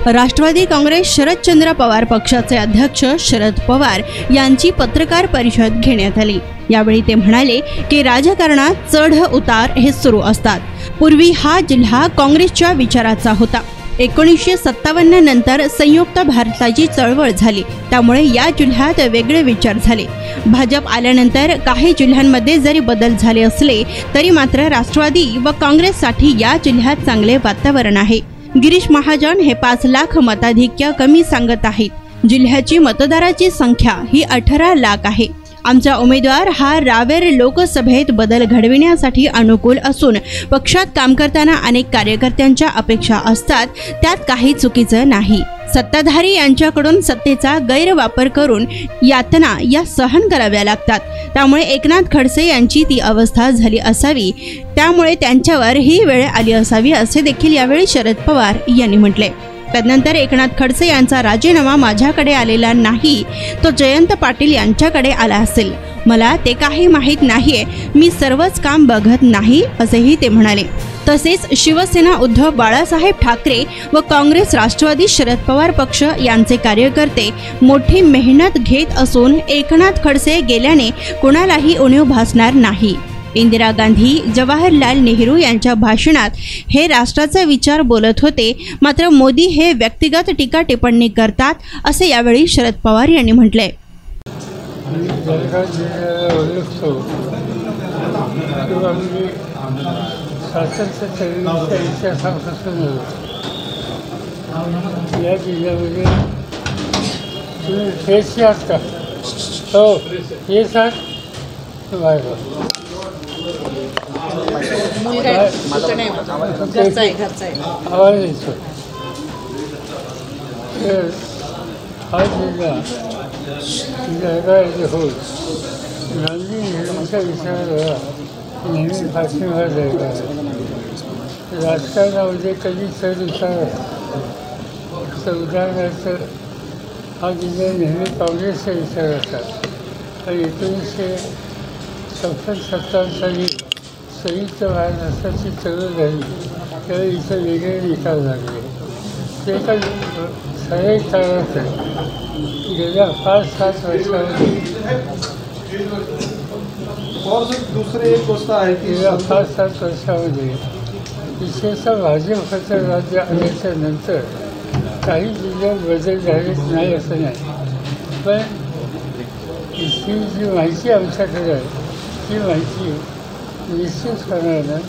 राष्ट्रवादी काँग्रेस शरदचंद्र पवार पक्षाचे अध्यक्ष शरद पवार यांची पत्रकार परिषद घेण्यात आली। यावेळी ते म्हणाले की राजकारणात चढ उतार हे सुरू असतात। पूर्वी हा जिल्हा काँग्रेसच्या विचाराचा होता। 1957 नंतर संयुक्त भारताची चळवळ झाली, त्यामुळे या जिल्ह्यात वेगळे विचार झाले। भाजप आल्यानंतर काही जिल्ह्यांमध्ये जरी बदल झाले असले तरी मात्र राष्ट्रवादी व काँग्रेससाठी या जिल्ह्यात चांगले वातावरण आहे। गिरीश महाजन हे 5 लाख मताधिक्य कमी सांगत आहेत। जिल्ह्याची मतदाराची संख्या ही 18 लाख आहे। आमचा उमेदवार हा रावेर लोकसभेत बदल घडविण्यासाठी अनुकूल असून पक्षात काम करताना अनेक कार्यकर्त्यांच्या अपेक्षा असतात, त्यात काही चुकीचं नाही। सत्ताधारी यांच्याकडून सत्तेचा गैरवापर करून यातना या सहन कराव्या लागतात, त्यामुळे एकनाथ खडसे यांची ती अवस्था झाली असावी, त्यामुळे त्यांच्यावर ही वेळ आली असावी असे देखील यावेळी शरद पवार यांनी म्हटले। त्यानंतर एकनाथ खडसे यांचा राजीनामा माझ्याकडे आलेला नाही, तो जयंत पाटील यांच्याकडे आला असेल। मला ते काही माहीत नाहीये, मी सर्वच काम बघत नाही असेही ते म्हणाले। तसेच शिवसेना उद्धव बाळासाहेब ठाकरे व काँग्रेस राष्ट्रवादी शरद पवार पक्ष यांचे कार्यकर्ते मोठी मेहनत घेत असून एकनाथ खडसे गेल्याने कोणालाही उणीव भासणार नाही। इंदिरा गांधी, जवाहरलाल नेहरू यांच्या भाषणात हे राष्ट्राचा विचार बोलत होते, मात्र मोदी हे व्यक्तिगत टीका टिप्पणी करतात असे यावेळी शरद पवार यांनी म्हटले। गांधी नेहरूंच्या विचाराला नेहमी पाठिंबा द्यायला, राजकारणामध्ये कधी चढ उतार असतो। उदाहरणार्थ हा जिल्हा नेहमी काँग्रेसचा विचार असतात आणि 1956-57 साली संयुक्त महाराष्ट्राची चळवळ झाली, त्यावेळी इथं वेगळे निकाल लागले। ते काही सरळ काळात गेल्या 5-7 वर्षामध्ये दुसरी एक गोष्ट आहे की गेल्या 5-7 वर्षामध्ये विशेषतः भाजपचं राज्य आल्याच्या नंतर काही जिल्ह्यात बदल झालेच नाही असं नाही, पण ही जी माहिती आमच्याकडे आहे ती माहिती निश्चितपणानं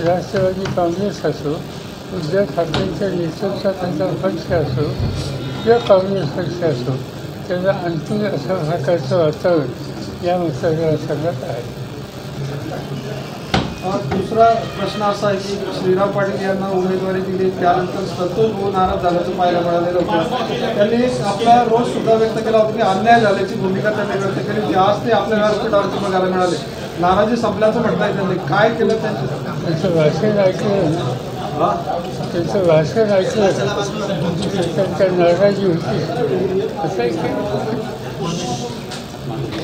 राष्ट्रवादी काँग्रेस असो, उद्धव ठाकरेंच्या नेतृत्वाखालचा पक्ष असो किंवा काँग्रेस पक्ष असो, त्याला अंतिम अशा प्रकारचं वातावरण या मतदारसंघात आहे। दुसरा प्रश्न असा आहे की श्रीराम पाटील यांना उमेदवारी दिली, त्यानंतर संतोष भाऊ नाराज झाल्याचं पाहायला मिळालेलं होतं। त्यांनी आपला रोष सुद्धा व्यक्त केला होता की अन्याय झाल्याची भूमिका त्यांनी व्यक्त केली होती। आज ते आपल्या व्यासपीठावरती बघायला मिळाले, नाराजी संपल्याचं म्हणताय त्यांनी। काय केलं त्यांचं भाषण ऐकलं, त्यांचं भाषण ऐकलं त्यांच्या नाराजी होती असं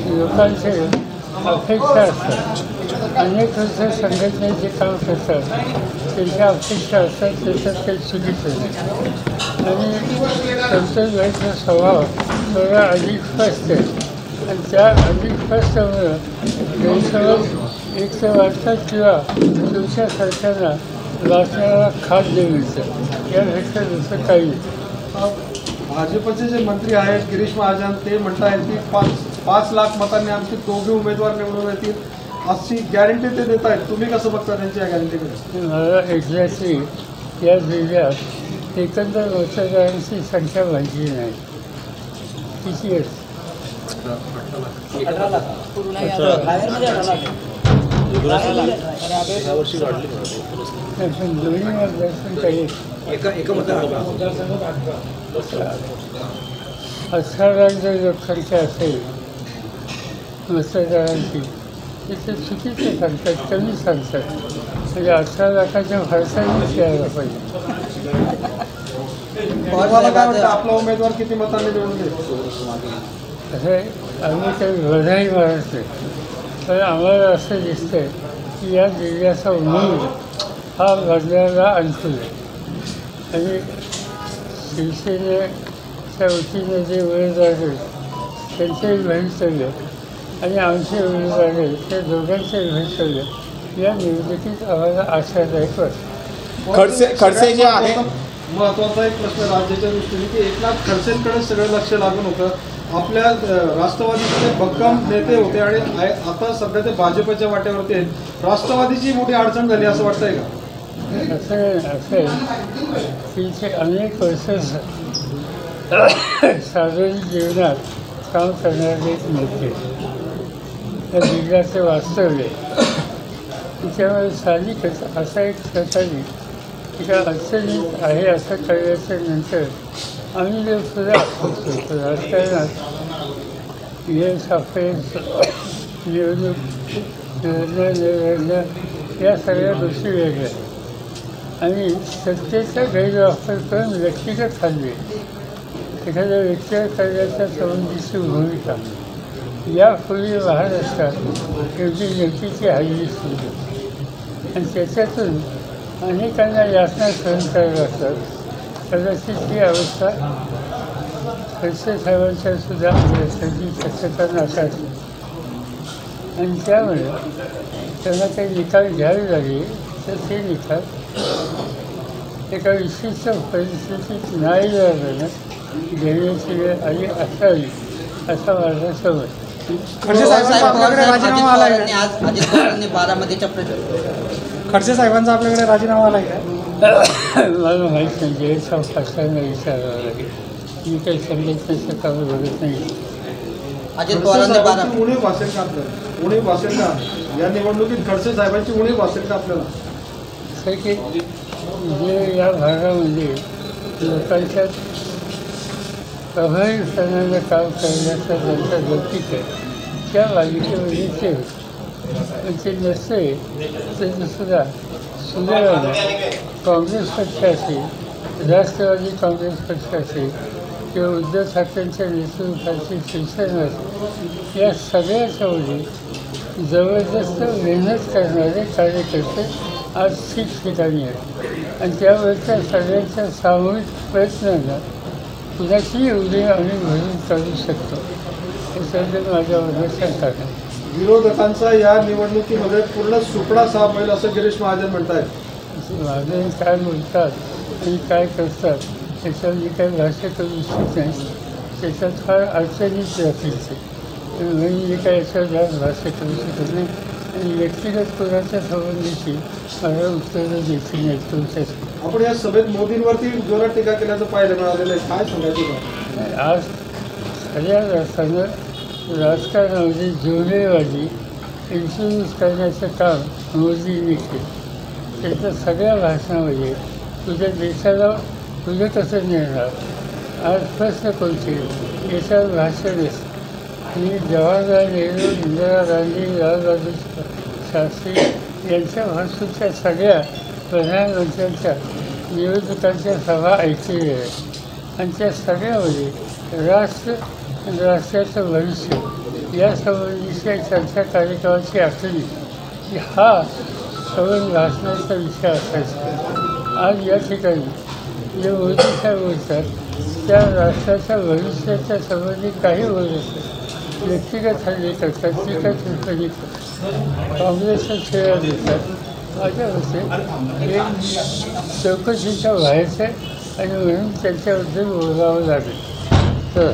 लोकांचे अपेक्षा असतात। अनेक वर्ष संघटनेचे काम करतात, त्यांच्या अपेक्षा असतात, त्याच्यात काही चुकीचं नाही। आणि संतोष भाईचा स्वभाव थोडा अधिक स्पष्ट आहे आणि त्या अधिक स्पष्टमुळं त्यांच्यावर एक तर वाटतात किंवा तुमच्या सरकारला वाचण्याला खात देण्याचं यापेक्षा दुसरं काही नाही। भाजपचे जे मंत्री आहेत गिरीश महाजन, ते म्हणत आहेत की 5 लाख मतांनी आमचे दोघे उमेदवार निवडून येतील अशी गॅरंटी ते देत आहेत। तुम्ही कसं बघता त्यांची या गॅरंटीकडे? मला एक्झॅक्टली या जिल्ह्यात एकंदर मतदारांची संख्या माहिती नाही, किती आहे? 18 लाख दोन्ही मतदारसंघ काही 18 जर लोकसंख्या असेल मतदारांची, तिथे चुकीचं सांगतात, कमी सांगतात, म्हणजे 18 लाखाच्या फरसानेच यायला पाहिजे। आपला उमेदवार किती मतांनी निवडून येईल असं आम्ही काही बधाई मारत नाही, पण आम्हाला असं दिसतंय की या जिल्ह्याचा उमेद हा बदलायला अनुकूल आहे आणि शिवसेनेच्या वतीने जे उमेदवार आहेत त्यांचेही भवितव्य आणि आमचे उमेदवार आहेत त्या दोघांचेही भवितव्य या निवडणुकीत आम्हाला आशादायक वाटतं. खडसे जे आहे महत्त्वाचा एक प्रश्न राज्याच्या दृष्टीने की एकनाथ खडसेंकडे सगळं लक्ष लागून होतं. आपल्या राष्ट्रवादीचे भक्कम नेते होते आणि आता सध्या ते भाजपच्या वाट्यावरती आहेत. राष्ट्रवादीची मोठी अडचण झाली असं वाटतंय का? असं आहे की ते अनेक वर्ष सार्वजनिक जीवनात काम करणारे एक नेते त्या जिल्ह्याचे वास्तव्य त्याच्यामुळे साहजिकच असा एक प्रकारे एका अडचणीत आहे असं कळल्याच्या नंतर आम्ही जे सुद्धा होतो राजकारणात निवडणूक या सगळ्या गोष्टी वेगळ्या आणि सत्तेचा गैरवापर करून व्यक्तिगत हल्ले एखाद्या व्यक्तीवर करण्याच्या संबंधीची भूमिका यापूर्वी महाराष्ट्रात एवढी व्यक्तीची हल्ली सुरू आणि त्याच्यातून अनेकांना यातना सहन कराव्या लागतात. कदाचित ही अवस्था खडसे साहेबांच्या सुद्धा असण्याची शक्यता नाकारली आणि त्यामुळे त्यांना काही निकाल घ्यावे लागले तर ते निकाल एका विशिष्ट परिस्थितीत नाही झाल्यानं घेण्याची वेळ आली असावी असा माझा समज. खडसे साहेबांचा आपल्याकडे राजीनामा आला आहे आज अजित पवारांनी बारामतीच्या खडसे साहेबांचा आपल्याकडे राजीनामा आला आहे का? मला माहीत नाही जयसाव फासलांना विचारावं लागेल. मी काही संघटनेचं काम बघत नाही. अजित पवारांनी उणीव भासेल का आपल्याला? उणीव भासेल का या निवडणुकीत खडसे साहेबांची उणीव भासेल का आपल्याला? असं की जे या भागामध्ये लोकांच्या प्रभावीपणानं काम करण्याचा त्यांचा लौकिक आहे त्या मालिकेमध्ये ते पण ते नसते त्याचं सुद्धा सुदैवानं काँग्रेस पक्ष असेल राष्ट्रवादी काँग्रेस पक्ष असेल किंवा उद्धव ठाकरेंच्या नेतृत्वाची शिवसेना असेल या सगळ्याच्यामध्ये जबरदस्त मेहनत करणारे कार्यकर्ते आज ठिकठिकाणी आहेत आणि त्यामुळे त्या सगळ्यांच्या सामूहिक प्रयत्नांना कुणाची उदय आम्ही भरून काढू शकतो हे सगळं माझ्यामध्ये शंका आहे. विरोधकांचा या निवडणुकीमध्ये पूर्ण सुपडा साफ होईल असं गिरीश महाजन म्हणत आहेत. महाजन काय बोलतात आणि काय करतात त्याच्यावर मी काही भाष्य करू इच्छित नाही. त्याच्यात फार अडचणीच राहतील ते म्हणून मी काय याच्यावर जास्त भाष्य करू शकत नाही आणि व्यक्तिगत कोणाच्या संबंधीची मला उत्तरं देखील नाही तुमच्यासाठी. आपण या सभेत मोदींवरती जोरात टीका केल्याचं पाहायला मिळालेलं आहे. काय सांगायचं? आज खऱ्या अर्थानं राजकारणामध्ये जुळलेबाजी इन्फ्लुअन्स करण्याचं काम मोदींनी केलं. त्याच्या सगळ्या भाषणामध्ये तुझ्या देशाला तुझं कसं नेणार आज प्रश्न कोणते याच्यावर भाषण असतं. आणि जवाहरलाल नेहरू इंदिरा गांधी लालबहादूर शास्त्री यांच्या भाषेच्या सगळ्या प्रधानमंत्र्यांच्या निवडणुकांच्या सभा ऐकलेल्या आहेत आणि त्या सगळ्यामध्ये राष्ट्राचं भविष्य यासंबंधीच्या चर्चा कार्यक्रमाची आखली की हा सगळं भाषणाचा विषय असायचा. आज या ठिकाणी जे मोदी साहेब बोलतात त्या राष्ट्राच्या भविष्याच्या संबंधी काही बोलत नाही. व्यक्तिगत हल्ले करतात टीका टिप्पणी करतात काँग्रेसचा खेळ देतात. माझ्या मते हे चौकशीच्या बाहेरचं आणि म्हणून त्यांच्याबद्दल बोलावं लागेल. तर